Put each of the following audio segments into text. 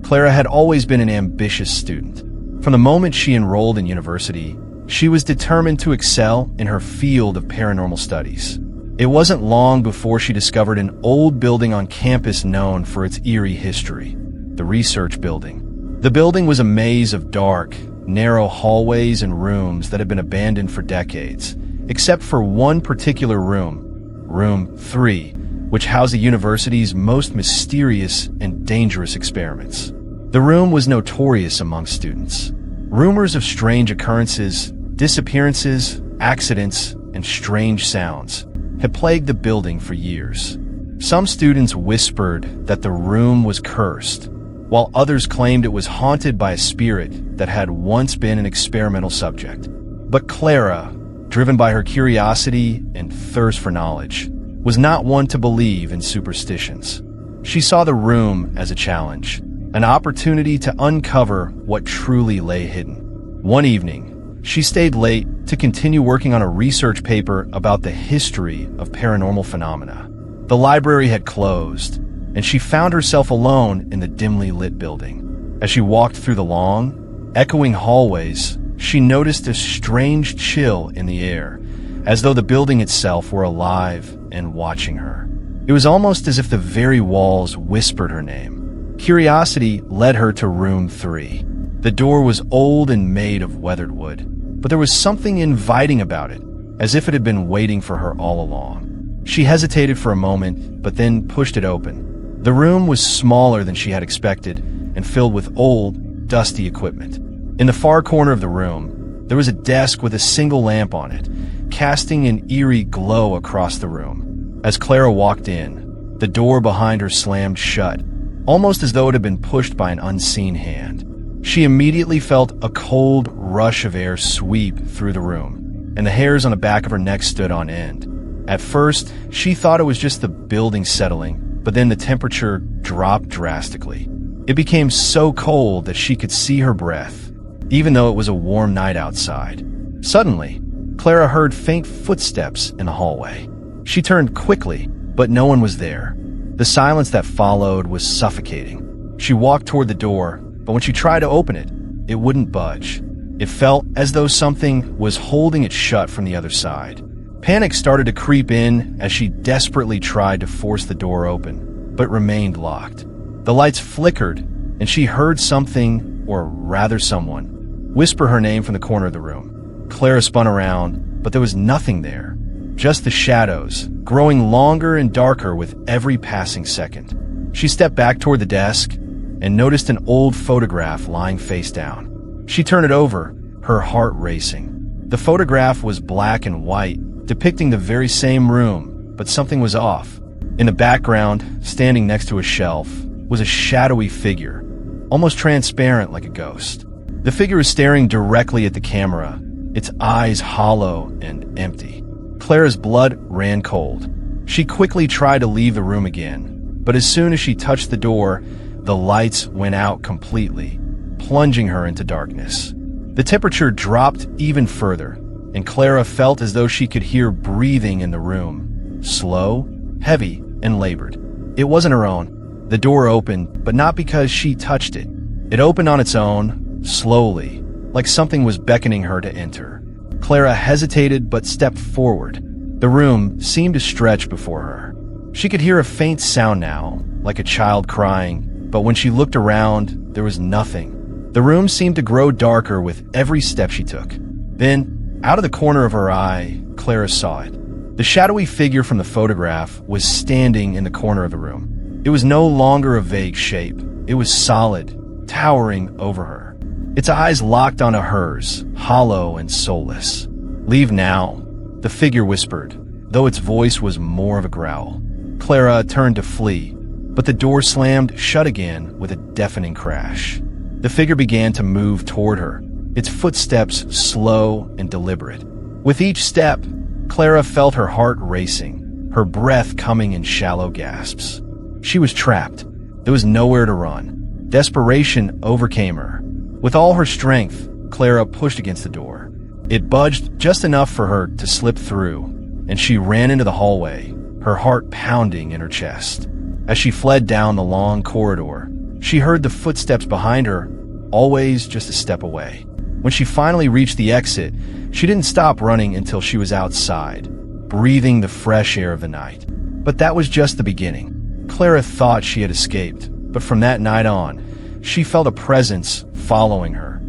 Clara had always been an ambitious student. From the moment she enrolled in university, she was determined to excel in her field of paranormal studies. It wasn't long before she discovered an old building on campus known for its eerie history, the research building. The building was a maze of dark, narrow hallways and rooms that had been abandoned for decades, except for one particular room, Room 3, which housed the university's most mysterious and dangerous experiments. The room was notorious among students. Rumors of strange occurrences, disappearances, accidents, and strange sounds had plagued the building for years. Some students whispered that the room was cursed, while others claimed it was haunted by a spirit that had once been an experimental subject. But Clara, driven by her curiosity and thirst for knowledge, was not one to believe in superstitions. She saw the room as a challenge, an opportunity to uncover what truly lay hidden. One evening, she stayed late to continue working on a research paper about the history of paranormal phenomena. The library had closed, and she found herself alone in the dimly lit building. As she walked through the long, echoing hallways, she noticed a strange chill in the air, as though the building itself were alive and watching her. It was almost as if the very walls whispered her name. Curiosity led her to Room 3. The door was old and made of weathered wood, but there was something inviting about it, as if it had been waiting for her all along. She hesitated for a moment, but then pushed it open. The room was smaller than she had expected and filled with old, dusty equipment. In the far corner of the room, there was a desk with a single lamp on it, casting an eerie glow across the room. As Clara walked in, the door behind her slammed shut, almost as though it had been pushed by an unseen hand. She immediately felt a cold rush of air sweep through the room, and the hairs on the back of her neck stood on end. At first, she thought it was just the building settling, but then the temperature dropped drastically. It became so cold that she could see her breath, even though it was a warm night outside. Suddenly, Clara heard faint footsteps in the hallway. She turned quickly, but no one was there. The silence that followed was suffocating. She walked toward the door, but when she tried to open it, it wouldn't budge. It felt as though something was holding it shut from the other side. Panic started to creep in as she desperately tried to force the door open, but remained locked. The lights flickered, and she heard something, or rather someone, whisper her name from the corner of the room. Clara spun around, but there was nothing there. Just the shadows, growing longer and darker with every passing second. She stepped back toward the desk and noticed an old photograph lying face down. She turned it over, her heart racing. The photograph was black and white, depicting the very same room, but something was off. In the background, standing next to a shelf, was a shadowy figure, almost transparent like a ghost. The figure was staring directly at the camera, its eyes hollow and empty. Clara's blood ran cold. She quickly tried to leave the room again, but as soon as she touched the door, the lights went out completely, plunging her into darkness. The temperature dropped even further, and Clara felt as though she could hear breathing in the room, slow, heavy, and labored. It wasn't her own. The door opened, but not because she touched it. It opened on its own, slowly, like something was beckoning her to enter. Clara hesitated but stepped forward. The room seemed to stretch before her. She could hear a faint sound now, like a child crying, but when she looked around, there was nothing. The room seemed to grow darker with every step she took. Then, out of the corner of her eye, Clara saw it. The shadowy figure from the photograph was standing in the corner of the room. It was no longer a vague shape. It was solid, towering over her. Its eyes locked onto hers, hollow and soulless. "Leave now," the figure whispered, though its voice was more of a growl. Clara turned to flee, but the door slammed shut again with a deafening crash. The figure began to move toward her, its footsteps slow and deliberate. With each step, Clara felt her heart racing, her breath coming in shallow gasps. She was trapped. There was nowhere to run. Desperation overcame her. With all her strength, Clara pushed against the door. It budged just enough for her to slip through, and she ran into the hallway, her heart pounding in her chest. As she fled down the long corridor, She heard the footsteps behind her, always just a step away. When she finally reached the exit, she didn't stop running until she was outside, breathing the fresh air of the night. But that was just the beginning. Clara thought she had escaped, but from that night on, she felt a presence following her,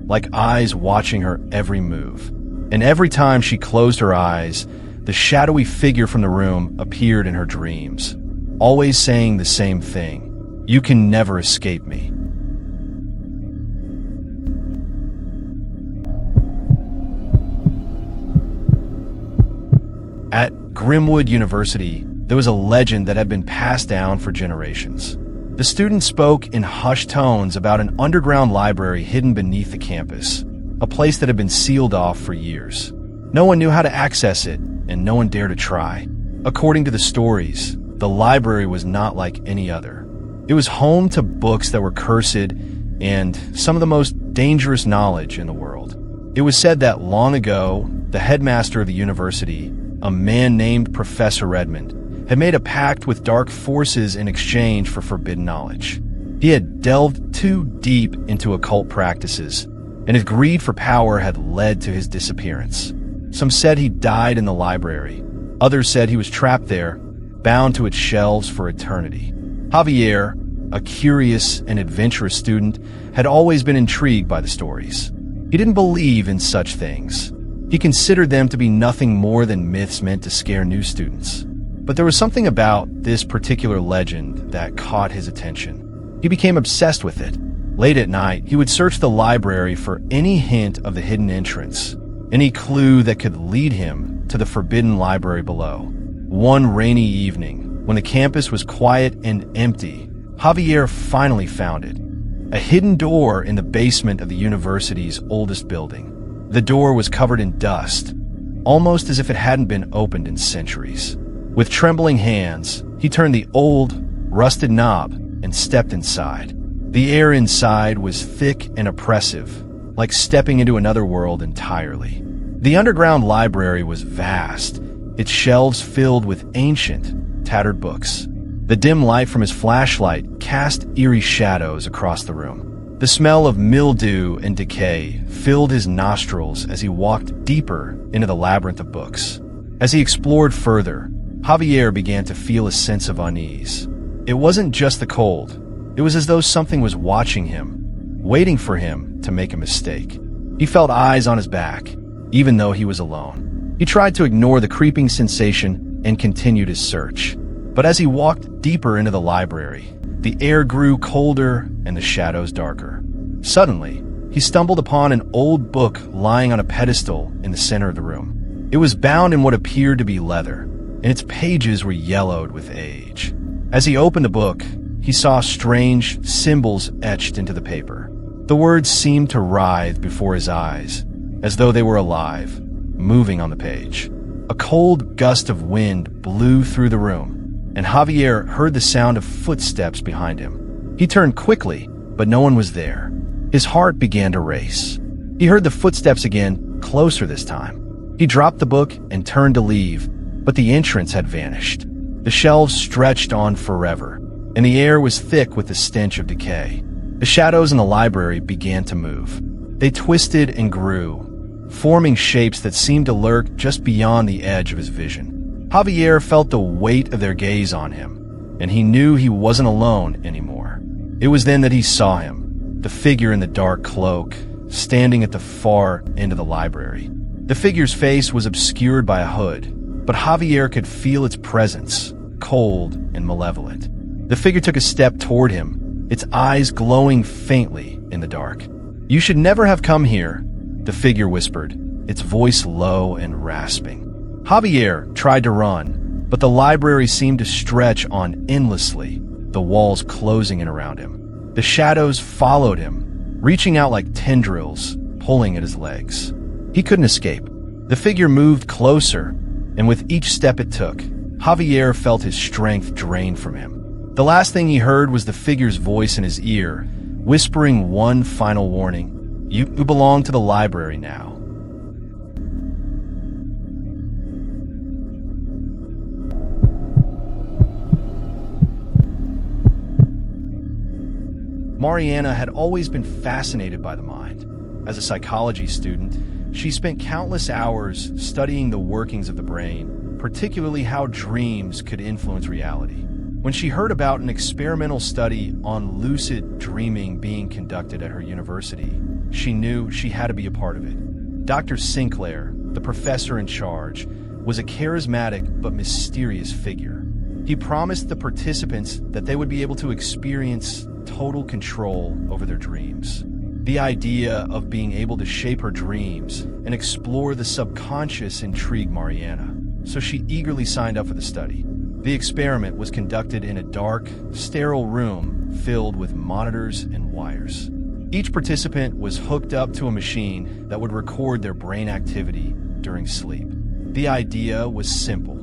like eyes watching her every move. And every time she closed her eyes, the shadowy figure from the room appeared in her dreams, always saying the same thing: "You can never escape me." At Grimwood University, there was a legend that had been passed down for generations. The students spoke in hushed tones about an underground library hidden beneath the campus, a place that had been sealed off for years. No one knew how to access it, and no one dared to try. According to the stories, the library was not like any other. It was home to books that were cursed and some of the most dangerous knowledge in the world. It was said that long ago, the headmaster of the university, a man named Professor Redmond, had made a pact with dark forces in exchange for forbidden knowledge. He had delved too deep into occult practices, and his greed for power had led to his disappearance. Some said he died in the library. Others said he was trapped there, bound to its shelves for eternity. Javier, a curious and adventurous student, had always been intrigued by the stories. He didn't believe in such things. He considered them to be nothing more than myths meant to scare new students. But there was something about this particular legend that caught his attention. He became obsessed with it. Late at night, he would search the library for any hint of the hidden entrance, any clue that could lead him to the forbidden library below. One rainy evening, when the campus was quiet and empty, Javier finally found it. A hidden door in the basement of the university's oldest building. The door was covered in dust, almost as if it hadn't been opened in centuries. With trembling hands, he turned the old, rusted knob and stepped inside. The air inside was thick and oppressive, like stepping into another world entirely. The underground library was vast, its shelves filled with ancient, tattered books. The dim light from his flashlight cast eerie shadows across the room. The smell of mildew and decay filled his nostrils as he walked deeper into the labyrinth of books. As he explored further, Javier began to feel a sense of unease. It wasn't just the cold. It was as though something was watching him, waiting for him to make a mistake. He felt eyes on his back, even though he was alone. He tried to ignore the creeping sensation and continued his search. But as he walked deeper into the library, the air grew colder and the shadows darker. Suddenly, he stumbled upon an old book lying on a pedestal in the center of the room. It was bound in what appeared to be leather, and its pages were yellowed with age. As he opened the book, he saw strange symbols etched into the paper. The words seemed to writhe before his eyes, as though they were alive, moving on the page. A cold gust of wind blew through the room, and Javier heard the sound of footsteps behind him. He turned quickly, but no one was there. His heart began to race. He heard the footsteps again, closer this time. He dropped the book and turned to leave, but the entrance had vanished. The shelves stretched on forever, and the air was thick with the stench of decay. The shadows in the library began to move. They twisted and grew, forming shapes that seemed to lurk just beyond the edge of his vision. Javier felt the weight of their gaze on him, and he knew he wasn't alone anymore. It was then that he saw him, the figure in the dark cloak, standing at the far end of the library. The figure's face was obscured by a hood, but Javier could feel its presence, cold and malevolent. The figure took a step toward him, its eyes glowing faintly in the dark. "You should never have come here," the figure whispered, its voice low and rasping. Javier tried to run, but the library seemed to stretch on endlessly, the walls closing in around him. The shadows followed him, reaching out like tendrils, pulling at his legs. He couldn't escape. The figure moved closer, and with each step it took, Javier felt his strength drain from him. The last thing he heard was the figure's voice in his ear, whispering one final warning: "You belong to the library now." Mariana had always been fascinated by the mind. As a psychology student, she spent countless hours studying the workings of the brain, particularly how dreams could influence reality. When she heard about an experimental study on lucid dreaming being conducted at her university, she knew she had to be a part of it. Dr. Sinclair, the professor in charge, was a charismatic but mysterious figure. He promised the participants that they would be able to experience total control over their dreams. The idea of being able to shape her dreams and explore the subconscious intrigued Mariana, so she eagerly signed up for the study. The experiment was conducted in a dark, sterile room filled with monitors and wires. Each participant was hooked up to a machine that would record their brain activity during sleep. The idea was simple.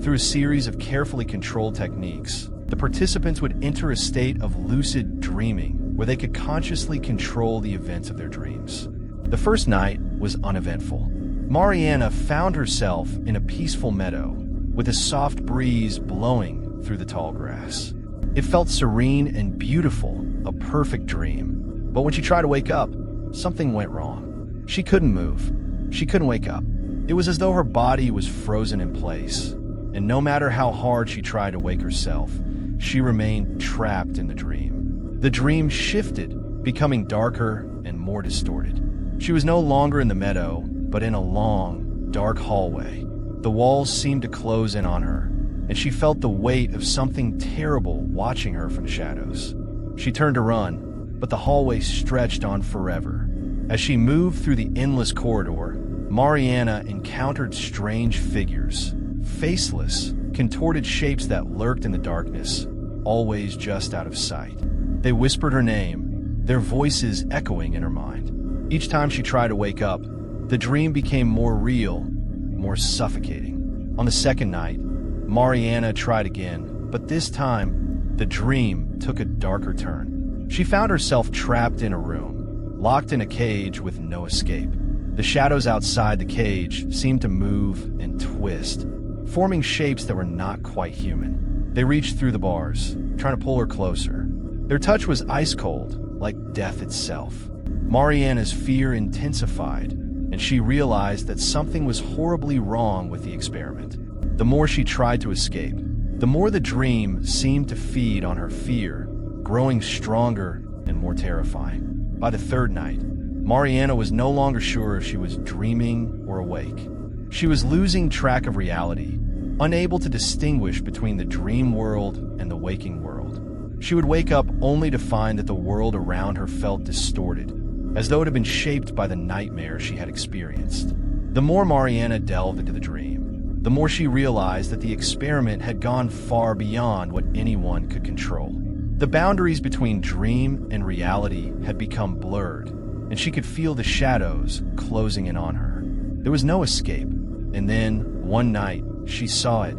Through a series of carefully controlled techniques, the participants would enter a state of lucid dreaming where they could consciously control the events of their dreams. The first night was uneventful. Mariana found herself in a peaceful meadow with a soft breeze blowing through the tall grass. It felt serene and beautiful, a perfect dream. But when she tried to wake up, something went wrong. She couldn't move. She couldn't wake up. It was as though her body was frozen in place, and no matter how hard she tried to wake herself, she remained trapped in the dream. The dream shifted, becoming darker and more distorted. She was no longer in the meadow, but in a long, dark hallway. The walls seemed to close in on her, and she felt the weight of something terrible watching her from the shadows. She turned to run, but the hallway stretched on forever. As she moved through the endless corridor, Mariana encountered strange figures, faceless, contorted shapes that lurked in the darkness, always just out of sight. They whispered her name, their voices echoing in her mind. Each time she tried to wake up, the dream became more real, more suffocating. On the second night, Mariana tried again, but this time, the dream took a darker turn. She found herself trapped in a room, locked in a cage with no escape. The shadows outside the cage seemed to move and twist, forming shapes that were not quite human. They reached through the bars, trying to pull her closer. Their touch was ice cold, like death itself. Mariana's fear intensified, and she realized that something was horribly wrong with the experiment. The more she tried to escape, the more the dream seemed to feed on her fear, growing stronger and more terrifying. By the third night, Mariana was no longer sure if she was dreaming or awake. She was losing track of reality, unable to distinguish between the dream world and the waking world. She would wake up only to find that the world around her felt distorted, as though it had been shaped by the nightmare she had experienced. The more Mariana delved into the dream, the more she realized that the experiment had gone far beyond what anyone could control. The boundaries between dream and reality had become blurred, and she could feel the shadows closing in on her. There was no escape, and then, one night, she saw it,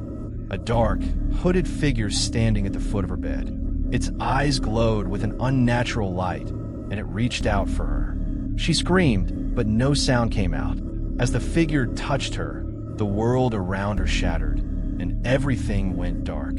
a dark, hooded figure standing at the foot of her bed. Its eyes glowed with an unnatural light, and it reached out for her. She screamed, but no sound came out. As the figure touched her, the world around her shattered, and everything went dark.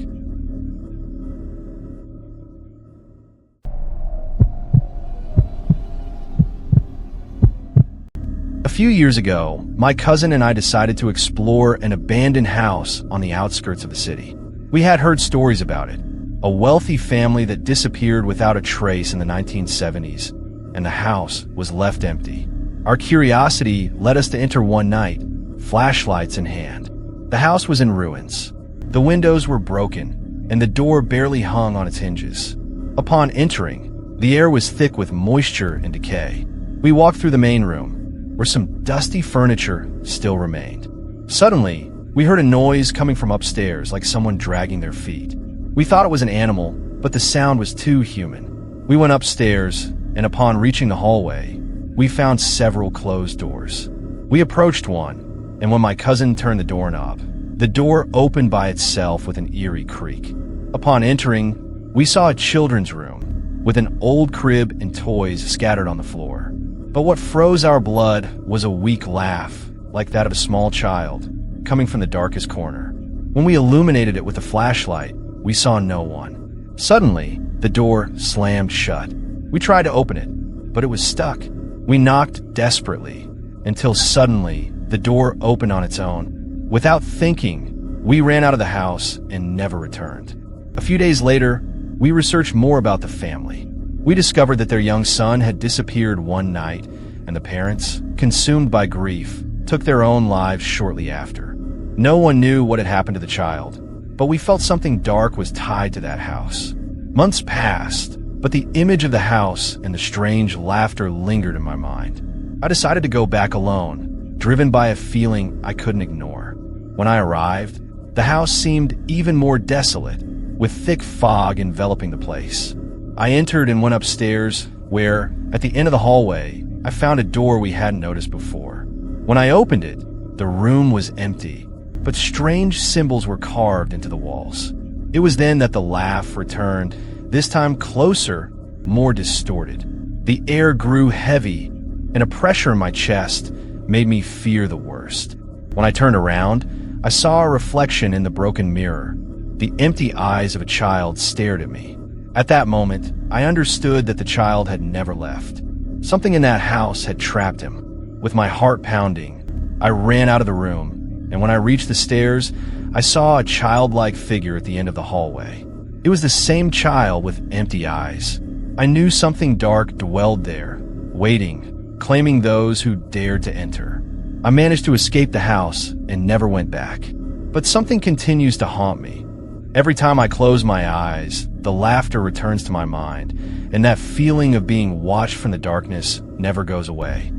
A few years ago, my cousin and I decided to explore an abandoned house on the outskirts of the city. We had heard stories about it. A wealthy family that disappeared without a trace in the 1970s, and the house was left empty. Our curiosity led us to enter one night, flashlights in hand. The house was in ruins. The windows were broken, and the door barely hung on its hinges. Upon entering, the air was thick with moisture and decay. We walked through the main room, where some dusty furniture still remained. Suddenly, we heard a noise coming from upstairs, like someone dragging their feet. We thought it was an animal, but the sound was too human. We went upstairs, and upon reaching the hallway, we found several closed doors. We approached one, and when my cousin turned the doorknob, the door opened by itself with an eerie creak. Upon entering, we saw a children's room, with an old crib and toys scattered on the floor. But what froze our blood was a weak laugh, like that of a small child, coming from the darkest corner. When we illuminated it with a flashlight, we saw no one. Suddenly, the door slammed shut. We tried to open it, but it was stuck. We knocked desperately, until suddenly the door opened on its own. Without thinking, we ran out of the house and never returned. A few days later, we researched more about the family. We discovered that their young son had disappeared one night, and the parents, consumed by grief, took their own lives shortly after. No one knew what had happened to the child, but we felt something dark was tied to that house. Months passed, but the image of the house and the strange laughter lingered in my mind. I decided to go back alone, driven by a feeling I couldn't ignore. When I arrived, the house seemed even more desolate, with thick fog enveloping the place. I entered and went upstairs, where, at the end of the hallway, I found a door we hadn't noticed before. When I opened it, the room was empty, but strange symbols were carved into the walls. It was then that the laugh returned, this time closer, more distorted. The air grew heavy, and a pressure in my chest made me fear the worst. When I turned around, I saw a reflection in the broken mirror. The empty eyes of a child stared at me. At that moment, I understood that the child had never left. Something in that house had trapped him. With my heart pounding, I ran out of the room, and when I reached the stairs, I saw a childlike figure at the end of the hallway. It was the same child with empty eyes. I knew something dark dwelled there, waiting, claiming those who dared to enter. I managed to escape the house and never went back. But something continues to haunt me. Every time I close my eyes, the laughter returns to my mind, and that feeling of being watched from the darkness never goes away.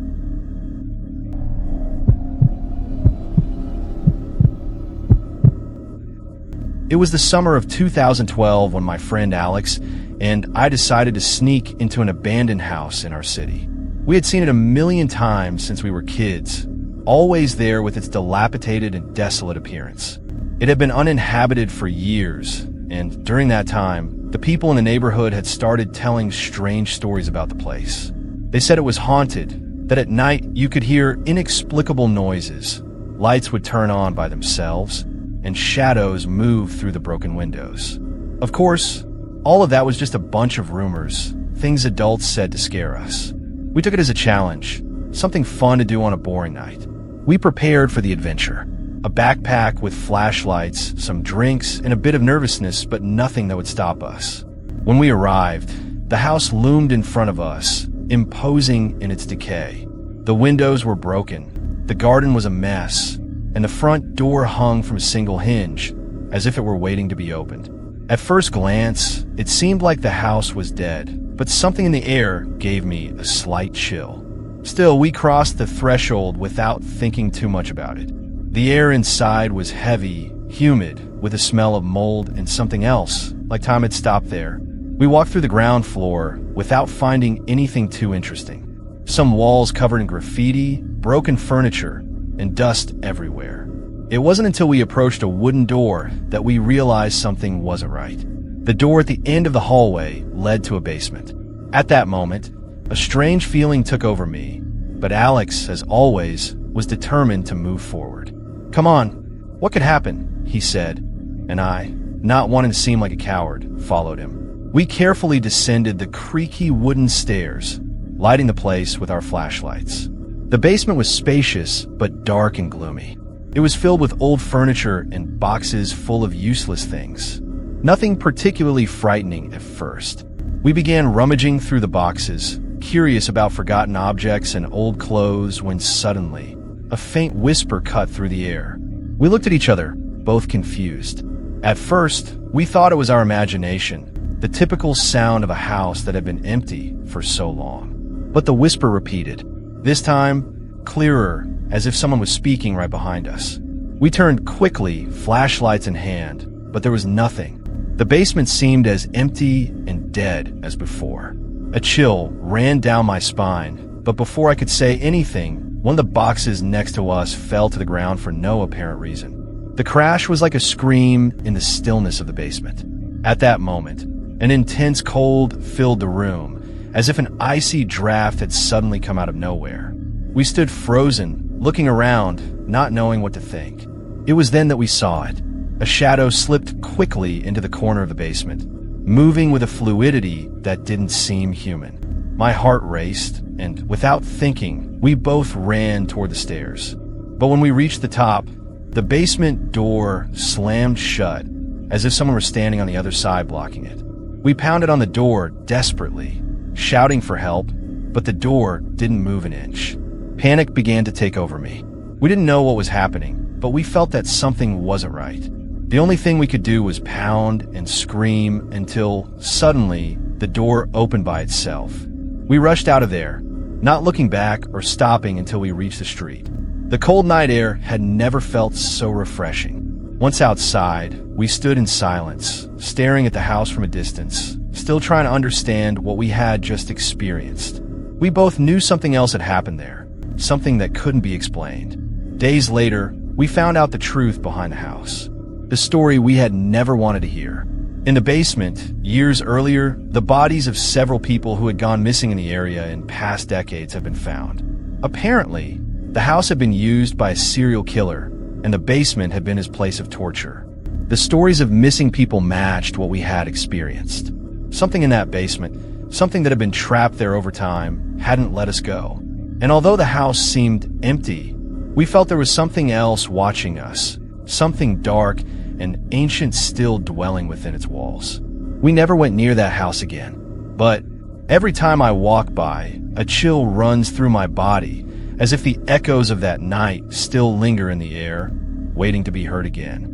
It was the summer of 2012 when my friend Alex and I decided to sneak into an abandoned house in our city. We had seen it a million times since we were kids, always there with its dilapidated and desolate appearance. It had been uninhabited for years, and during that time, the people in the neighborhood had started telling strange stories about the place. They said it was haunted, that at night you could hear inexplicable noises, lights would turn on by themselves, and shadows move through the broken windows. Of course, all of that was just a bunch of rumors, things adults said to scare us. We took it as a challenge, something fun to do on a boring night. We prepared for the adventure. A backpack with flashlights, some drinks, and a bit of nervousness, but nothing that would stop us. When we arrived, the house loomed in front of us, imposing in its decay. The windows were broken, the garden was a mess, and the front door hung from a single hinge, as if it were waiting to be opened. At first glance, it seemed like the house was dead, but something in the air gave me a slight chill. Still, we crossed the threshold without thinking too much about it. The air inside was heavy, humid, with a smell of mold and something else, like time had stopped there. We walked through the ground floor without finding anything too interesting. Some walls covered in graffiti, broken furniture, and dust everywhere. It wasn't until we approached a wooden door that we realized something wasn't right. The door at the end of the hallway led to a basement. At that moment, a strange feeling took over me, but Alex, as always, was determined to move forward. "Come on, what could happen?" he said, and I, not wanting to seem like a coward, followed him. We carefully descended the creaky wooden stairs, lighting the place with our flashlights. The basement was spacious, but dark and gloomy. It was filled with old furniture and boxes full of useless things. Nothing particularly frightening at first. We began rummaging through the boxes, curious about forgotten objects and old clothes, when suddenly, a faint whisper cut through the air. We looked at each other, both confused. At first, we thought it was our imagination, the typical sound of a house that had been empty for so long. But the whisper repeated, this time clearer, as if someone was speaking right behind us. We turned quickly, flashlights in hand, but there was nothing. The basement seemed as empty and dead as before. A chill ran down my spine, but before I could say anything, one of the boxes next to us fell to the ground for no apparent reason. The crash was like a scream in the stillness of the basement. At that moment, an intense cold filled the room, as if an icy draft had suddenly come out of nowhere. We stood frozen, looking around, not knowing what to think. It was then that we saw it. A shadow slipped quickly into the corner of the basement, moving with a fluidity that didn't seem human. My heart raced, and without thinking, we both ran toward the stairs. But when we reached the top, the basement door slammed shut, as if someone were standing on the other side blocking it. We pounded on the door desperately, shouting for help, but the door didn't move an inch. Panic began to take over me. We didn't know what was happening, but we felt that something wasn't right. The only thing we could do was pound and scream until, suddenly, the door opened by itself. We rushed out of there, not looking back or stopping until we reached the street. The cold night air had never felt so refreshing. Once outside, we stood in silence, staring at the house from a distance, still trying to understand what we had just experienced. We both knew something else had happened there, something that couldn't be explained. Days later, we found out the truth behind the house, the story we had never wanted to hear. In the basement, years earlier, the bodies of several people who had gone missing in the area in past decades have been found. Apparently, the house had been used by a serial killer, and the basement had been his place of torture. The stories of missing people matched what we had experienced. Something in that basement, something that had been trapped there over time, hadn't let us go. And although the house seemed empty, we felt there was something else watching us, something dark and ancient still dwelling within its walls. We never went near that house again, but every time I walk by, a chill runs through my body, as if the echoes of that night still linger in the air, waiting to be heard again.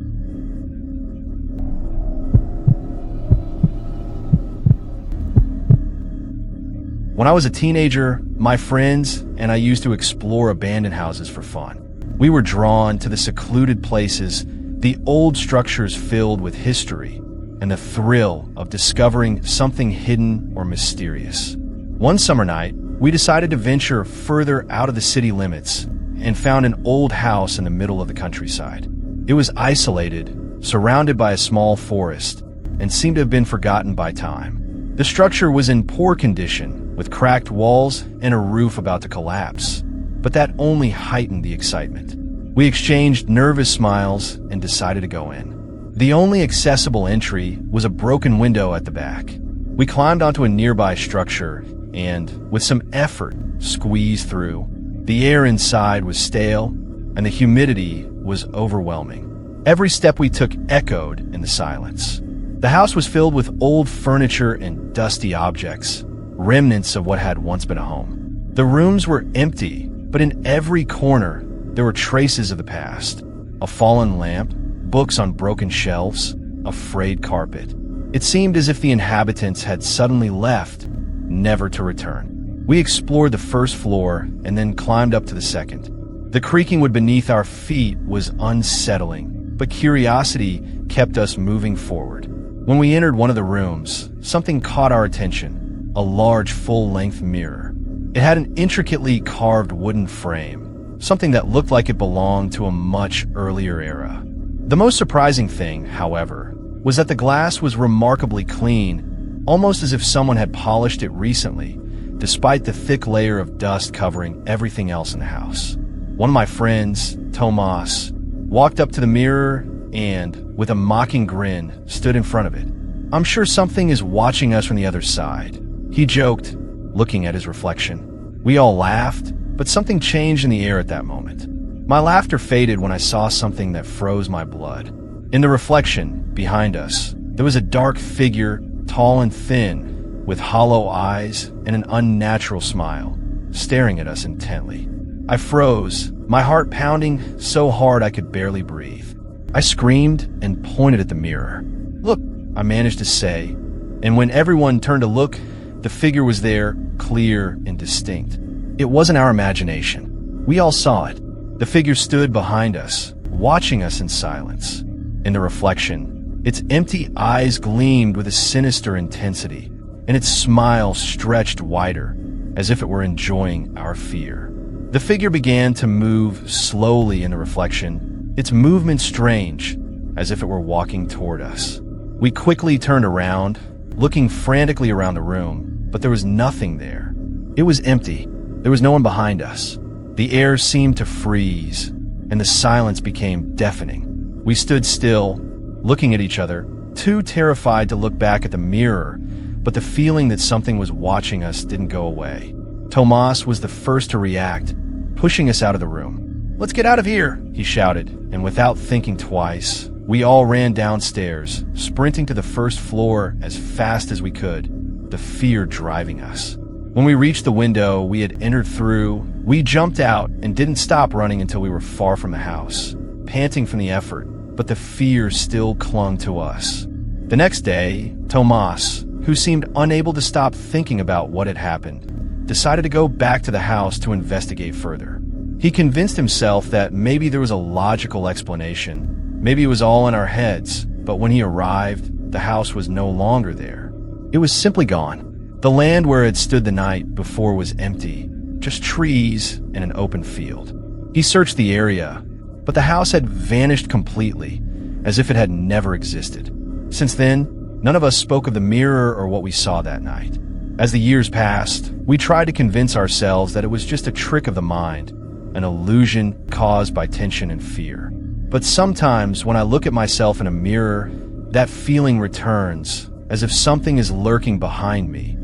When I was a teenager, my friends and I used to explore abandoned houses for fun. We were drawn to the secluded places, the old structures filled with history, and the thrill of discovering something hidden or mysterious. One summer night, we decided to venture further out of the city limits and found an old house in the middle of the countryside. It was isolated, surrounded by a small forest, and seemed to have been forgotten by time. The structure was in poor condition, with cracked walls and a roof about to collapse, but that only heightened the excitement. We exchanged nervous smiles and decided to go in. The only accessible entry was a broken window at the back. We climbed onto a nearby structure and, with some effort, squeezed through. The air inside was stale, and the humidity was overwhelming. Every step we took echoed in the silence. The house was filled with old furniture and dusty objects, remnants of what had once been a home. The rooms were empty, but in every corner, there were traces of the past. A fallen lamp, books on broken shelves, a frayed carpet. It seemed as if the inhabitants had suddenly left, never to return. We explored the first floor and then climbed up to the second. The creaking wood beneath our feet was unsettling, but curiosity kept us moving forward. When we entered one of the rooms, something caught our attention, a large full-length mirror. It had an intricately carved wooden frame, something that looked like it belonged to a much earlier era. The most surprising thing, however, was that the glass was remarkably clean, almost as if someone had polished it recently, despite the thick layer of dust covering everything else in the house. One of my friends, Tomas, walked up to the mirror and, with a mocking grin, stood in front of it. "I'm sure something is watching us from the other side," he joked, looking at his reflection. We all laughed, but something changed in the air at that moment. My laughter faded when I saw something that froze my blood. In the reflection, behind us, there was a dark figure, tall and thin, with hollow eyes and an unnatural smile, staring at us intently. I froze, my heart pounding so hard I could barely breathe. I screamed and pointed at the mirror. "Look," I managed to say, and when everyone turned to look, the figure was there, clear and distinct. It wasn't our imagination. We all saw it. The figure stood behind us, watching us in silence. In the reflection, its empty eyes gleamed with a sinister intensity, and its smile stretched wider, as if it were enjoying our fear. The figure began to move slowly in the reflection, its movement strange, as if it were walking toward us. We quickly turned around, looking frantically around the room, but there was nothing there. It was empty. There was no one behind us. The air seemed to freeze, and the silence became deafening. We stood still, looking at each other, too terrified to look back at the mirror, but the feeling that something was watching us didn't go away. Tomas was the first to react, pushing us out of the room. "Let's get out of here," he shouted, and without thinking twice, we all ran downstairs, sprinting to the first floor as fast as we could, the fear driving us. When we reached the window we had entered through, we jumped out and didn't stop running until we were far from the house, panting from the effort, but the fear still clung to us. The next day, Tomas, who seemed unable to stop thinking about what had happened, decided to go back to the house to investigate further. He convinced himself that maybe there was a logical explanation. Maybe it was all in our heads, but when he arrived, the house was no longer there. It was simply gone. The land where it stood the night before was empty, just trees and an open field. He searched the area, but the house had vanished completely, as if it had never existed. Since then, none of us spoke of the mirror or what we saw that night. As the years passed, we tried to convince ourselves that it was just a trick of the mind, an illusion caused by tension and fear. But sometimes when I look at myself in a mirror, that feeling returns, as if something is lurking behind me,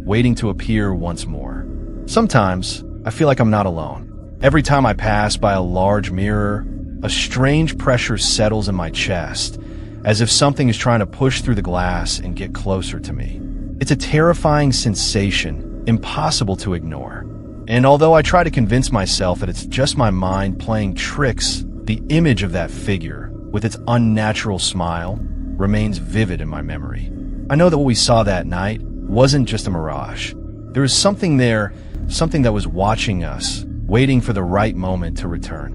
waiting to appear once more. Sometimes I feel like I'm not alone. Every time I pass by a large mirror, a strange pressure settles in my chest, as if something is trying to push through the glass and get closer to me. It's a terrifying sensation, impossible to ignore. And although I try to convince myself that it's just my mind playing tricks, the image of that figure, with its unnatural smile, remains vivid in my memory. I know that what we saw that night wasn't just a mirage. There was something there, something that was watching us, waiting for the right moment to return.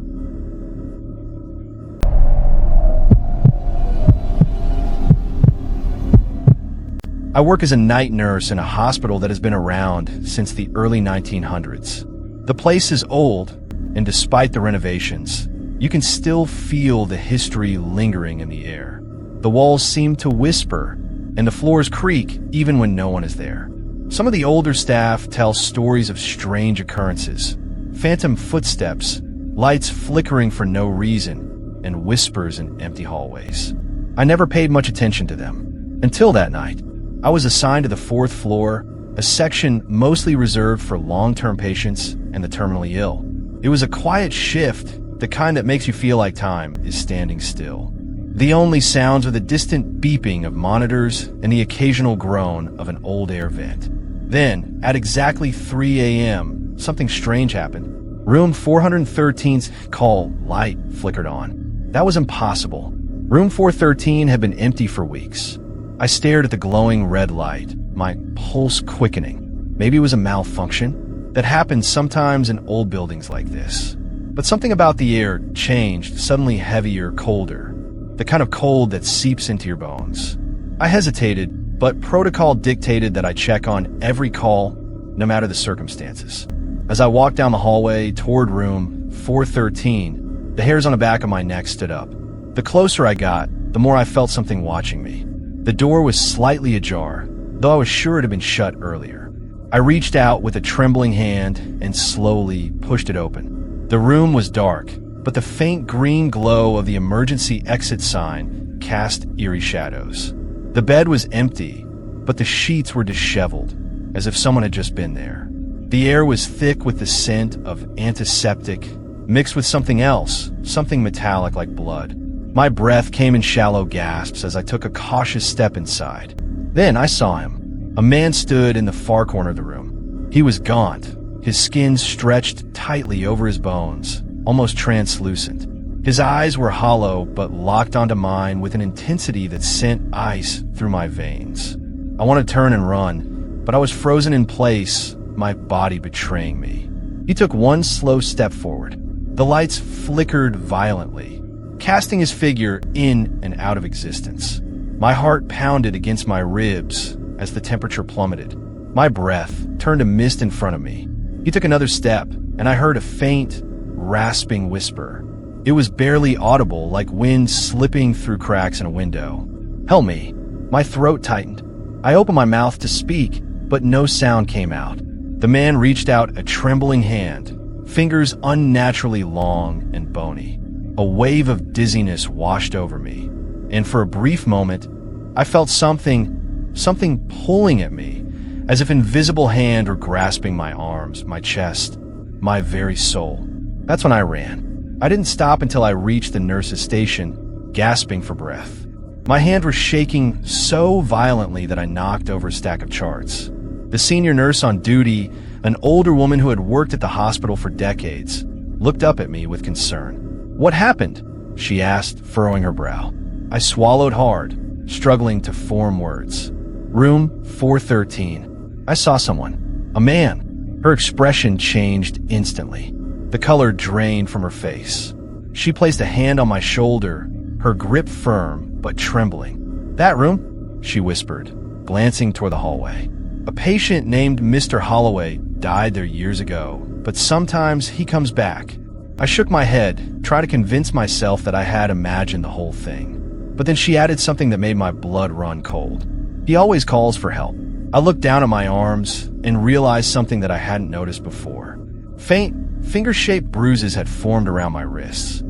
I work as a night nurse in a hospital that has been around since the early 1900s. The place is old, and despite the renovations, you can still feel the history lingering in the air. The walls seem to whisper, and the floors creak even when no one is there. Some of the older staff tell stories of strange occurrences, phantom footsteps, lights flickering for no reason, and whispers in empty hallways. I never paid much attention to them. Until that night, I was assigned to the 4th floor, a section mostly reserved for long-term patients and the terminally ill. It was a quiet shift, the kind that makes you feel like time is standing still. The only sounds are the distant beeping of monitors and the occasional groan of an old air vent. Then, at exactly 3 a.m., something strange happened. Room 413's call light flickered on. That was impossible. Room 413 had been empty for weeks. I stared at the glowing red light, my pulse quickening. Maybe it was a malfunction that happens sometimes in old buildings like this. But something about the air changed, suddenly heavier, colder. The kind of cold that seeps into your bones. I hesitated, but protocol dictated that I check on every call, no matter the circumstances. As I walked down the hallway toward room 413, the hairs on the back of my neck stood up. The closer I got, the more I felt something watching me. The door was slightly ajar, though I was sure it had been shut earlier. I reached out with a trembling hand and slowly pushed it open. The room was dark, but the faint green glow of the emergency exit sign cast eerie shadows. The bed was empty, but the sheets were disheveled, as if someone had just been there. The air was thick with the scent of antiseptic, mixed with something else, something metallic like blood. My breath came in shallow gasps as I took a cautious step inside. Then I saw him. A man stood in the far corner of the room. He was gaunt, his skin stretched tightly over his bones, almost translucent. His eyes were hollow but locked onto mine with an intensity that sent ice through my veins. I wanted to turn and run, but I was frozen in place, my body betraying me. He took one slow step forward. The lights flickered violently, casting his figure in and out of existence. My heart pounded against my ribs as the temperature plummeted. My breath turned to mist in front of me. He took another step, and I heard a faint, rasping whisper. It was barely audible, like wind slipping through cracks in a window. "Help me." My throat tightened. I opened my mouth to speak, but no sound came out. The man reached out a trembling hand, fingers unnaturally long and bony. A wave of dizziness washed over me, and for a brief moment, I felt something something pulling at me, as if invisible hand were grasping my arms, my chest, my very soul. That's when I ran. I didn't stop until I reached the nurse's station, gasping for breath. My hand was shaking so violently that I knocked over a stack of charts. The senior nurse on duty, an older woman who had worked at the hospital for decades, looked up at me with concern. "What happened?" she asked, furrowing her brow. I swallowed hard, struggling to form words. "Room 413. I saw someone. A man." Her expression changed instantly. The color drained from her face. She placed a hand on my shoulder, her grip firm but trembling. "That room?" she whispered, glancing toward the hallway. "A patient named Mr. Holloway died there years ago, but sometimes he comes back." I shook my head, trying to convince myself that I had imagined the whole thing. But then she added something that made my blood run cold. "He always calls for help." I looked down at my arms and realized something that I hadn't noticed before. Faint, finger-shaped bruises had formed around my wrists.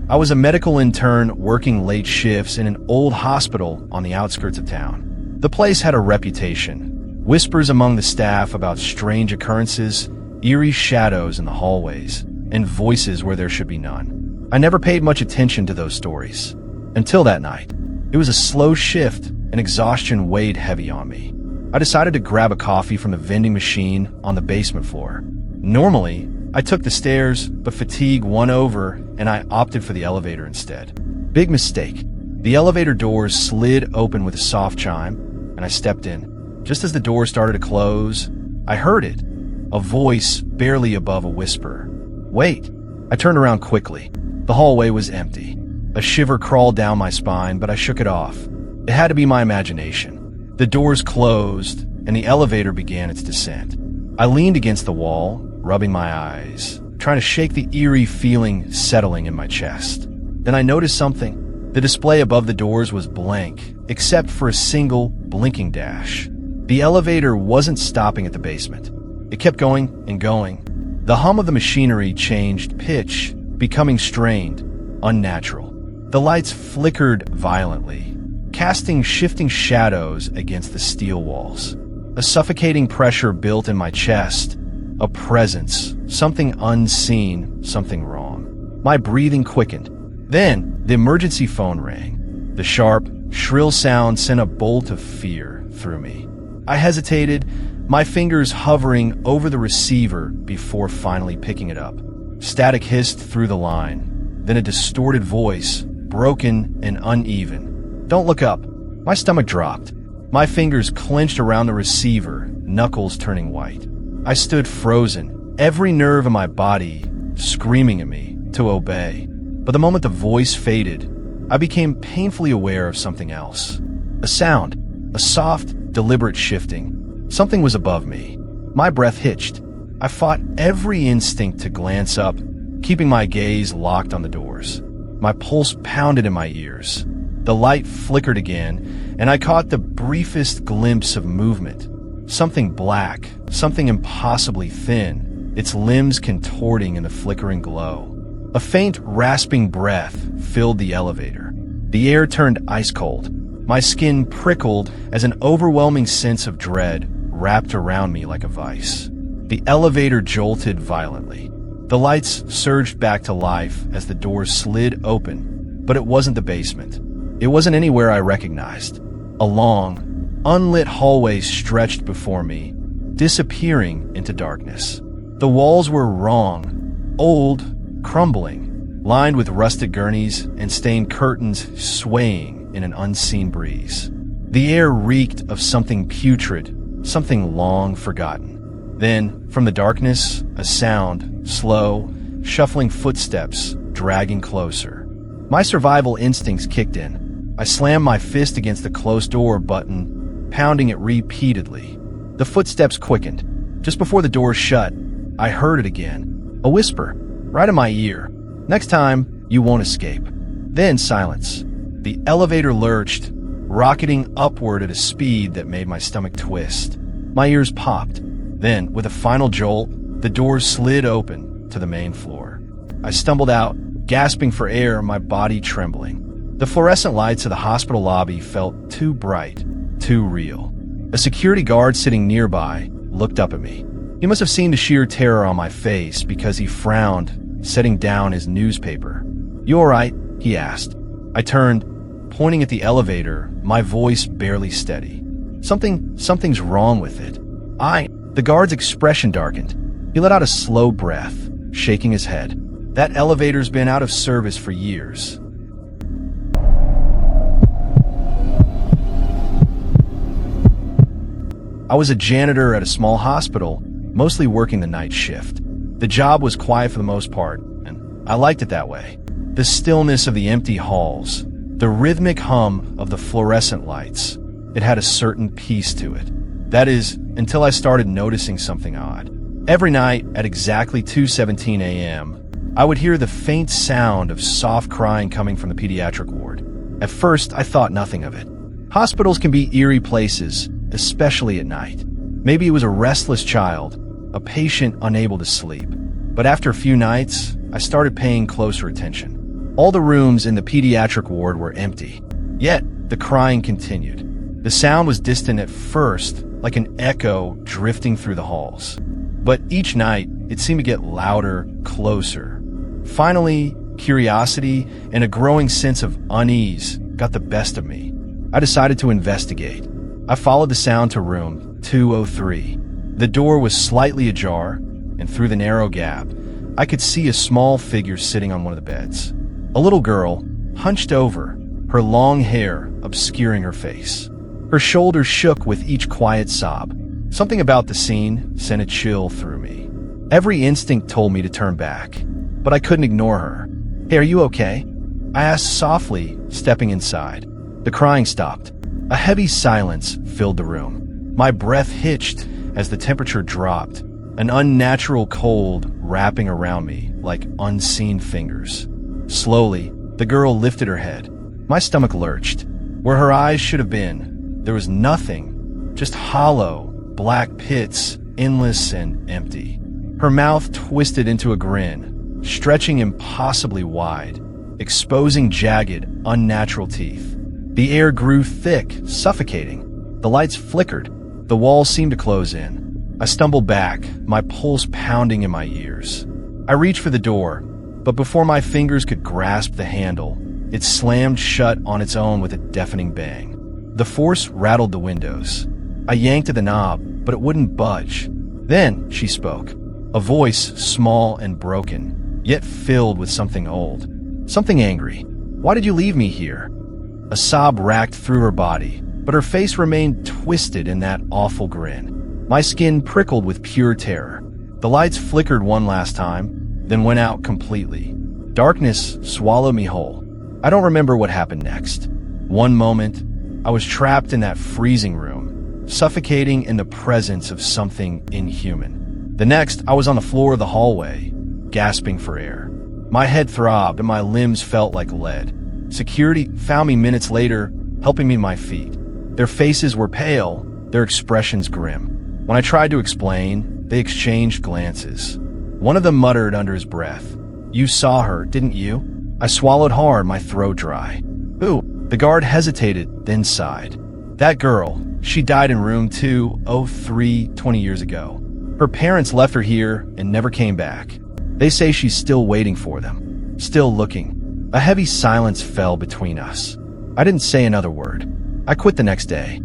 I was a medical intern working late shifts in an old hospital on the outskirts of town. The place had a reputation. Whispers among the staff about strange occurrences, eerie shadows in the hallways, and voices where there should be none. I never paid much attention to those stories. Until that night. It was a slow shift, and exhaustion weighed heavy on me. I decided to grab a coffee from the vending machine on the basement floor. Normally, I took the stairs, but fatigue won over, and I opted for the elevator instead. Big mistake. The elevator doors slid open with a soft chime, and I stepped in. Just as the door started to close, I heard it, a voice barely above a whisper. "Wait." I turned around quickly. The hallway was empty. A shiver crawled down my spine, but I shook it off. It had to be my imagination. The doors closed, and the elevator began its descent. I leaned against the wall, rubbing my eyes, trying to shake the eerie feeling settling in my chest. Then I noticed something. The display above the doors was blank, except for a single blinking dash. The elevator wasn't stopping at the basement. It kept going and going. The hum of the machinery changed pitch, becoming strained, unnatural. The lights flickered violently, casting shifting shadows against the steel walls. A suffocating pressure built in my chest, a presence, something unseen, something wrong. My breathing quickened. Then, the emergency phone rang. The sharp, shrill sound sent a bolt of fear through me. I hesitated, my fingers hovering over the receiver before finally picking it up. Static hissed through the line, then a distorted voice, broken and uneven. "Don't look up." My stomach dropped. My fingers clenched around the receiver, knuckles turning white. I stood frozen, every nerve in my body screaming at me to obey. But the moment the voice faded, I became painfully aware of something else. A sound, a soft, deliberate shifting. Something was above me. My breath hitched. I fought every instinct to glance up, keeping my gaze locked on the doors. My pulse pounded in my ears. The light flickered again, and I caught the briefest glimpse of movement. Something black, something impossibly thin, its limbs contorting in the flickering glow. A faint, rasping breath filled the elevator. The air turned ice cold. My skin prickled as an overwhelming sense of dread wrapped around me like a vice. The elevator jolted violently. The lights surged back to life as the doors slid open, but it wasn't the basement. It wasn't anywhere I recognized. A long, unlit hallway stretched before me, disappearing into darkness. The walls were wrong, old, crumbling, lined with rusted gurneys and stained curtains swaying in an unseen breeze. The air reeked of something putrid, something long forgotten. Then, from the darkness, a sound, slow, shuffling footsteps dragging closer. My survival instincts kicked in. I slammed my fist against the closed door button, pounding it repeatedly. The footsteps quickened. Just before the door shut, I heard it again. A whisper, right in my ear. "Next time, you won't escape." Then silence. The elevator lurched, rocketing upward at a speed that made my stomach twist. My ears popped. Then, with a final jolt, the doors slid open to the main floor. I stumbled out, gasping for air, my body trembling. The fluorescent lights of the hospital lobby felt too bright, too real. A security guard sitting nearby looked up at me. He must have seen the sheer terror on my face because he frowned, setting down his newspaper. "You all right?" he asked. I turned, pointing at the elevator, my voice barely steady. Something's wrong with it. The guard's expression darkened. He let out a slow breath, shaking his head. "That elevator's been out of service for years." I was a janitor at a small hospital, mostly working the night shift. The job was quiet for the most part, and I liked it that way. The stillness of the empty halls, the rhythmic hum of the fluorescent lights, it had a certain peace to it. That is, until I started noticing something odd. Every night at exactly 2:17 a.m., I would hear the faint sound of soft crying coming from the pediatric ward. At first, I thought nothing of it. Hospitals can be eerie places, especially at night. Maybe it was a restless child, a patient unable to sleep. But after a few nights, I started paying closer attention. All the rooms in the pediatric ward were empty. Yet, the crying continued. The sound was distant at first, like an echo drifting through the halls. But each night, it seemed to get louder, closer. Finally, curiosity and a growing sense of unease got the best of me. I decided to investigate. I followed the sound to room 203. The door was slightly ajar, and through the narrow gap, I could see a small figure sitting on one of the beds. A little girl, hunched over, her long hair obscuring her face. Her shoulders shook with each quiet sob. Something about the scene sent a chill through me. Every instinct told me to turn back, but I couldn't ignore her. "Hey, are you okay?" I asked softly, stepping inside. The crying stopped. A heavy silence filled the room. My breath hitched as the temperature dropped, an unnatural cold wrapping around me like unseen fingers. Slowly, the girl lifted her head. My stomach lurched. Where her eyes should have been, there was nothing, just hollow, black pits, endless and empty. Her mouth twisted into a grin, stretching impossibly wide, exposing jagged, unnatural teeth. The air grew thick, suffocating. The lights flickered. The walls seemed to close in. I stumbled back, my pulse pounding in my ears. I reached for the door, but before my fingers could grasp the handle, it slammed shut on its own with a deafening bang. The force rattled the windows. I yanked at the knob, but it wouldn't budge. Then she spoke, a voice small and broken, yet filled with something old, something angry. "Why did you leave me here?" A sob racked through her body, but her face remained twisted in that awful grin. My skin prickled with pure terror. The lights flickered one last time, then went out completely. Darkness swallowed me whole. I don't remember what happened next. One moment, I was trapped in that freezing room, suffocating in the presence of something inhuman. The next, I was on the floor of the hallway, gasping for air. My head throbbed and my limbs felt like lead. Security found me minutes later, helping me to my feet. Their faces were pale, their expressions grim. When I tried to explain, they exchanged glances. One of them muttered under his breath, "You saw her, didn't you?" I swallowed hard, my throat dry. "Who?" The guard hesitated, then sighed. "That girl. She died in room 203 20 years ago. Her parents left her here and never came back. They say she's still waiting for them, still looking." A heavy silence fell between us. I didn't say another word. I quit the next day.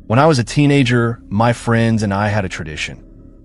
When I was a teenager, my friends and I had a tradition.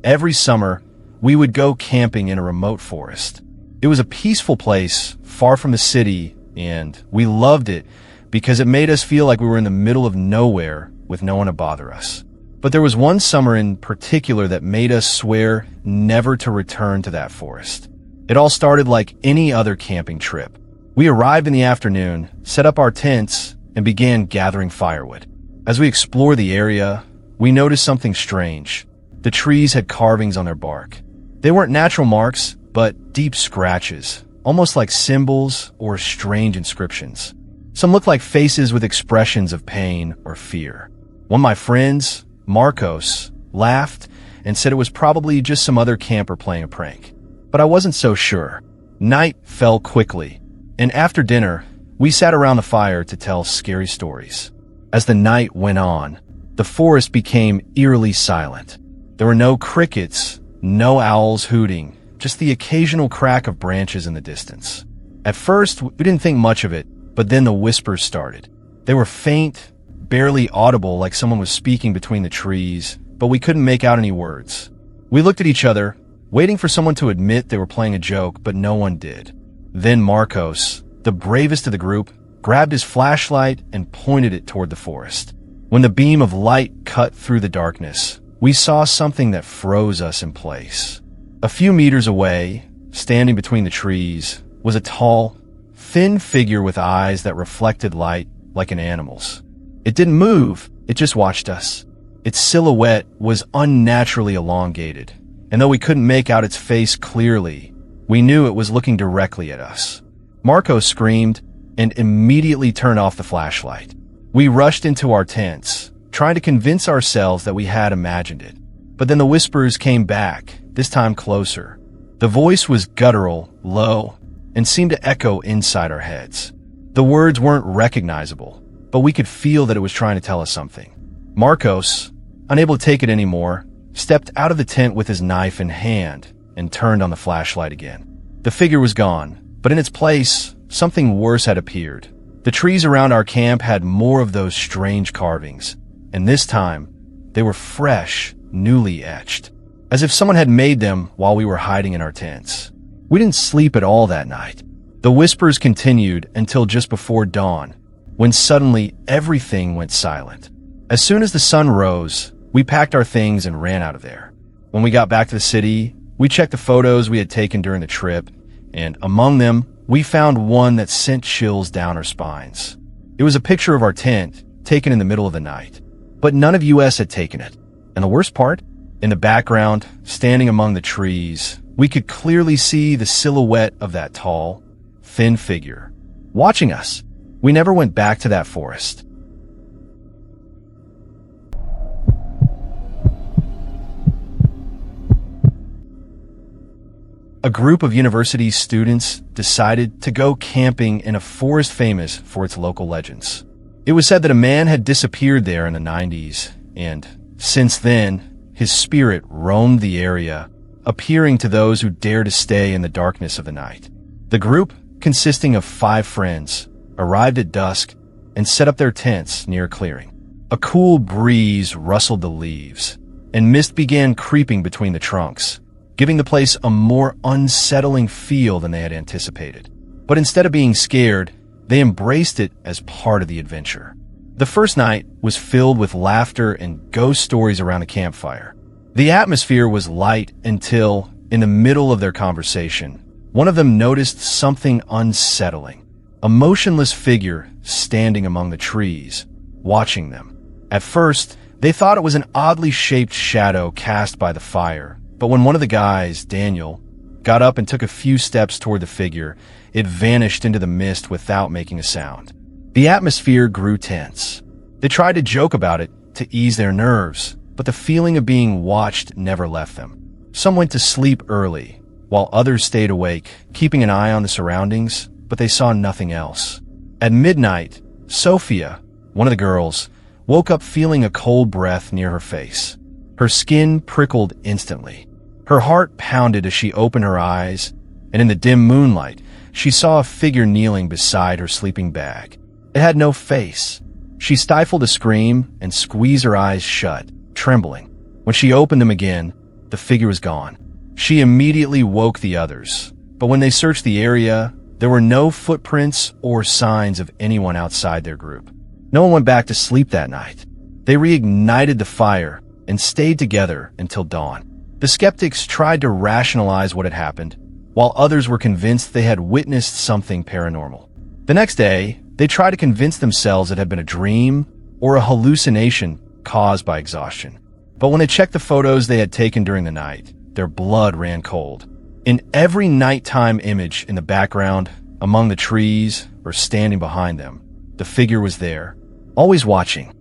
Every summer, we would go camping in a remote forest. It was a peaceful place, far from the city, and we loved it because it made us feel like we were in the middle of nowhere with no one to bother us. But there was one summer in particular that made us swear never to return to that forest. It all started like any other camping trip. We arrived in the afternoon, set up our tents, and began gathering firewood. As we explored the area, we noticed something strange. The trees had carvings on their bark. They weren't natural marks, but deep scratches, almost like symbols or strange inscriptions. Some looked like faces with expressions of pain or fear. One of my friends, Marcos, laughed, and said it was probably just some other camper playing a prank. But I wasn't so sure. Night fell quickly, and after dinner, we sat around the fire to tell scary stories. As the night went on, the forest became eerily silent. There were no crickets, no owls hooting, just the occasional crack of branches in the distance. At first, we didn't think much of it, but then the whispers started. They were faint, barely audible, like someone was speaking between the trees, but we couldn't make out any words. We looked at each other, waiting for someone to admit they were playing a joke, but no one did. Then Marcos, the bravest of the group, grabbed his flashlight and pointed it toward the forest. When the beam of light cut through the darkness, we saw something that froze us in place. A few meters away, standing between the trees, was a tall, thin figure with eyes that reflected light like an animal's. It didn't move, it just watched us. Its silhouette was unnaturally elongated, and though we couldn't make out its face clearly, we knew it was looking directly at us. Marco screamed and immediately turned off the flashlight. We rushed into our tents, trying to convince ourselves that we had imagined it. But then the whispers came back, this time closer. The voice was guttural, low, and seemed to echo inside our heads. The words weren't recognizable, but we could feel that it was trying to tell us something. Marcos, unable to take it anymore, stepped out of the tent with his knife in hand and turned on the flashlight again. The figure was gone, but in its place, something worse had appeared. The trees around our camp had more of those strange carvings, and this time, they were fresh, newly etched, as if someone had made them while we were hiding in our tents. We didn't sleep at all that night. The whispers continued until just before dawn, when suddenly everything went silent. As soon as the sun rose, we packed our things and ran out of there. When we got back to the city, we checked the photos we had taken during the trip, and among them, we found one that sent chills down our spines. It was a picture of our tent, taken in the middle of the night. But none of us had taken it. And the worst part? In the background, standing among the trees, we could clearly see the silhouette of that tall, thin figure, watching us. We never went back to that forest. A group of university students decided to go camping in a forest famous for its local legends. It was said that a man had disappeared there in the 90s, and since then, his spirit roamed the area, appearing to those who dare to stay in the darkness of the night. The group, consisting of 5 friends, arrived at dusk and set up their tents near a clearing. A cool breeze rustled the leaves, and mist began creeping between the trunks, giving the place a more unsettling feel than they had anticipated. But instead of being scared, they embraced it as part of the adventure. The first night was filled with laughter and ghost stories around the campfire. The atmosphere was light until, in the middle of their conversation, one of them noticed something unsettling. A motionless figure standing among the trees, watching them. At first, they thought it was an oddly shaped shadow cast by the fire, but when one of the guys, Daniel, got up and took a few steps toward the figure, it vanished into the mist without making a sound. The atmosphere grew tense. They tried to joke about it to ease their nerves, but the feeling of being watched never left them. Some went to sleep early, while others stayed awake, keeping an eye on the surroundings, but they saw nothing else. At midnight, Sophia, one of the girls, woke up feeling a cold breath near her face. Her skin prickled instantly. Her heart pounded as she opened her eyes, and in the dim moonlight, she saw a figure kneeling beside her sleeping bag. It had no face. She stifled a scream and squeezed her eyes shut, trembling. When she opened them again, the figure was gone. She immediately woke the others, but when they searched the area, there were no footprints or signs of anyone outside their group. No one went back to sleep that night. They reignited the fire and stayed together until dawn. The skeptics tried to rationalize what had happened, while others were convinced they had witnessed something paranormal. The next day, they tried to convince themselves it had been a dream or a hallucination caused by exhaustion. But when they checked the photos they had taken during the night, their blood ran cold. In every nighttime image in the background, among the trees or standing behind them, the figure was there, always watching.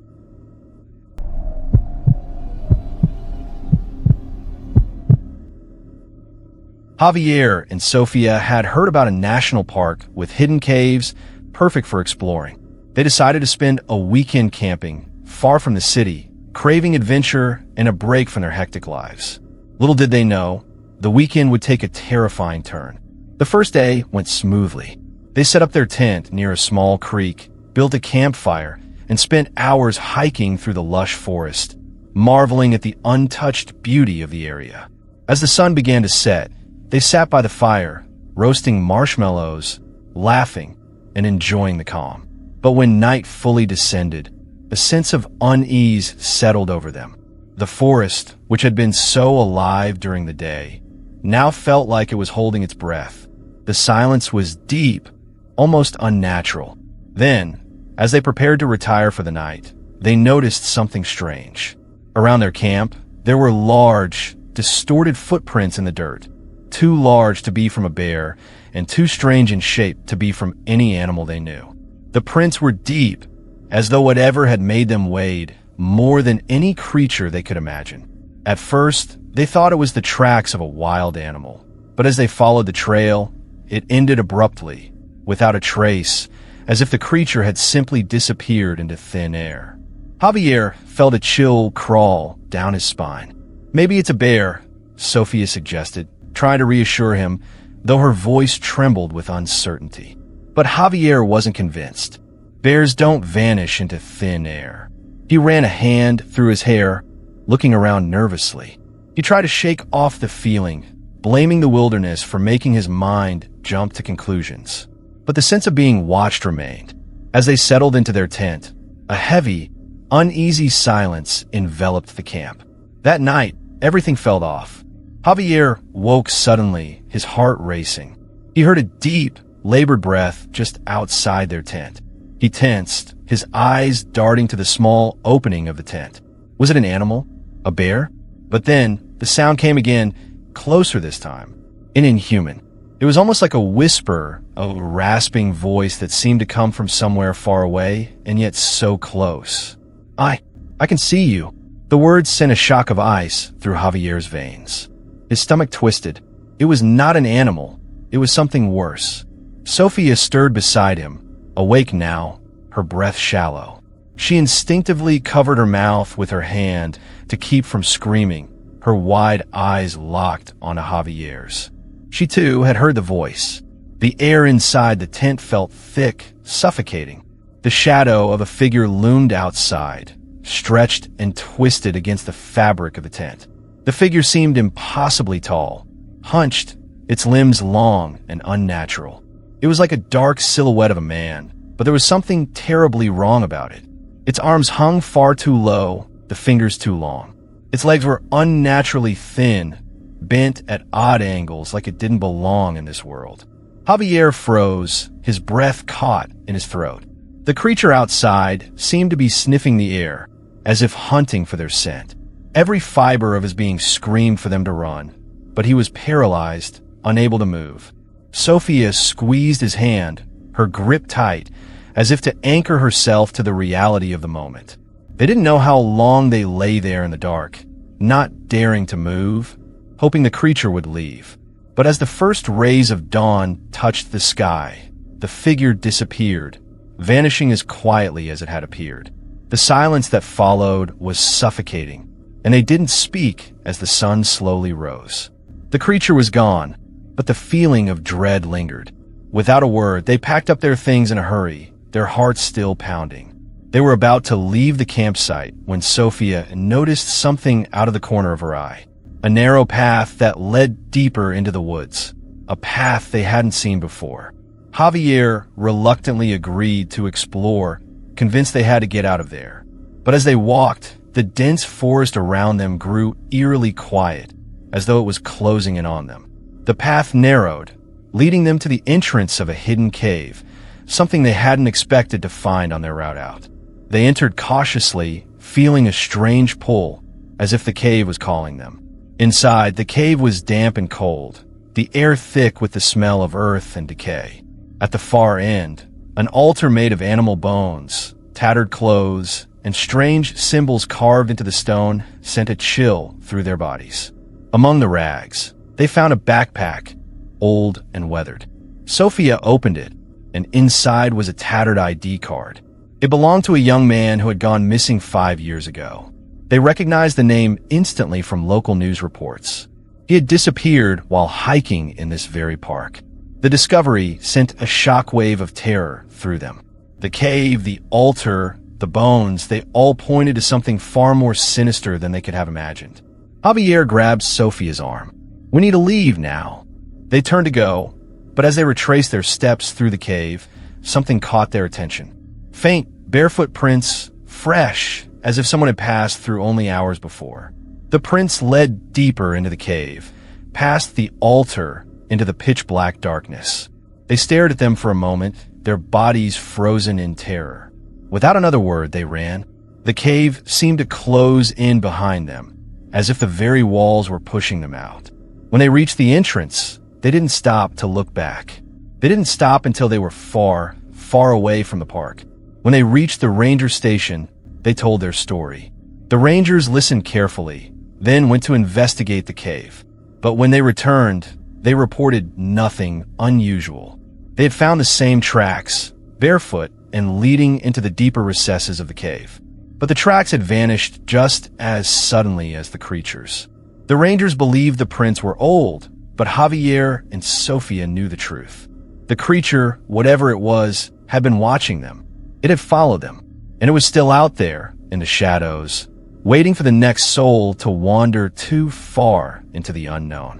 Javier and Sofia had heard about a national park with hidden caves, perfect for exploring. They decided to spend a weekend camping, far from the city, craving adventure and a break from their hectic lives. Little did they know, the weekend would take a terrifying turn. The first day went smoothly. They set up their tent near a small creek, built a campfire, and spent hours hiking through the lush forest, marveling at the untouched beauty of the area. As the sun began to set, they sat by the fire, roasting marshmallows, laughing, and enjoying the calm. But when night fully descended, a sense of unease settled over them. The forest, which had been so alive during the day, now felt like it was holding its breath. The silence was deep, almost unnatural. Then, as they prepared to retire for the night, they noticed something strange. Around their camp, there were large, distorted footprints in the dirt, too large to be from a bear and too strange in shape to be from any animal they knew. The prints were deep, as though whatever had made them weighed more than any creature they could imagine. At first, they thought it was the tracks of a wild animal, but as they followed the trail, it ended abruptly, without a trace, as if the creature had simply disappeared into thin air. Javier felt a chill crawl down his spine. Maybe it's a bear, Sophia suggested, trying to reassure him, though her voice trembled with uncertainty. But Javier wasn't convinced. Bears don't vanish into thin air. He ran a hand through his hair, looking around nervously. He tried to shake off the feeling, blaming the wilderness for making his mind jump to conclusions. But the sense of being watched remained. As they settled into their tent, a heavy, uneasy silence enveloped the camp. That night, everything felt off. Javier woke suddenly, his heart racing. He heard a deep, labored breath just outside their tent. He tensed, his eyes darting to the small opening of the tent. Was it an animal? A bear? But then, the sound came again, closer this time, and inhuman. It was almost like a whisper, a rasping voice that seemed to come from somewhere far away, and yet so close. I can see you." The words sent a shock of ice through Javier's veins. His stomach twisted. It was not an animal. It was something worse. Sophia stirred beside him, awake now, her breath shallow. She instinctively covered her mouth with her hand to keep from screaming, her wide eyes locked onto Javier's. She too had heard the voice. The air inside the tent felt thick, suffocating. The shadow of a figure loomed outside, stretched and twisted against the fabric of the tent. The figure seemed impossibly tall, hunched, its limbs long and unnatural. It was like a dark silhouette of a man, but there was something terribly wrong about it. Its arms hung far too low, the fingers too long. Its legs were unnaturally thin, bent at odd angles like it didn't belong in this world. Javier froze, his breath caught in his throat. The creature outside seemed to be sniffing the air, as if hunting for their scent. Every fiber of his being screamed for them to run, but he was paralyzed, unable to move. Sophia squeezed his hand, her grip tight, as if to anchor herself to the reality of the moment. They didn't know how long they lay there in the dark, not daring to move, hoping the creature would leave. But as the first rays of dawn touched the sky, the figure disappeared, vanishing as quietly as it had appeared. The silence that followed was suffocating, and they didn't speak as the sun slowly rose. The creature was gone, but the feeling of dread lingered. Without a word, they packed up their things in a hurry, their hearts still pounding. They were about to leave the campsite when Sophia noticed something out of the corner of her eye. A narrow path that led deeper into the woods, a path they hadn't seen before. Javier reluctantly agreed to explore, convinced they had to get out of there. But as they walked, the dense forest around them grew eerily quiet, as though it was closing in on them. The path narrowed, leading them to the entrance of a hidden cave, something they hadn't expected to find on their route out. They entered cautiously, feeling a strange pull, as if the cave was calling them. Inside, the cave was damp and cold, the air thick with the smell of earth and decay. At the far end, an altar made of animal bones, tattered clothes, and strange symbols carved into the stone sent a chill through their bodies. Among the rags, They found a backpack, old and weathered. Sophia opened it, and inside was a tattered ID card. It belonged to a young man who had gone missing 5 years ago. They recognized the name instantly from local news reports. He had disappeared while hiking in this very park. The discovery sent a shockwave of terror through them. The cave, the altar, the bones, they all pointed to something far more sinister than they could have imagined. Javier grabbed Sophia's arm. "We need to leave now." They turned to go, but as they retraced their steps through the cave, something caught their attention. Faint, barefoot prints, fresh, as if someone had passed through only hours before. The prints led deeper into the cave, past the altar into the pitch-black darkness. They stared at them for a moment, their bodies frozen in terror. Without another word, they ran. The cave seemed to close in behind them, as if the very walls were pushing them out. When they reached the entrance, they didn't stop to look back. They didn't stop until they were far, far away from the park. When they reached the ranger station, they told their story. The rangers listened carefully, then went to investigate the cave. But when they returned, they reported nothing unusual. They had found the same tracks, barefoot and leading into the deeper recesses of the cave. But the tracks had vanished just as suddenly as the creatures. The rangers believed the prints were old, but Javier and Sophia knew the truth. The creature, whatever it was, had been watching them. It had followed them, and it was still out there in the shadows, waiting for the next soul to wander too far into the unknown.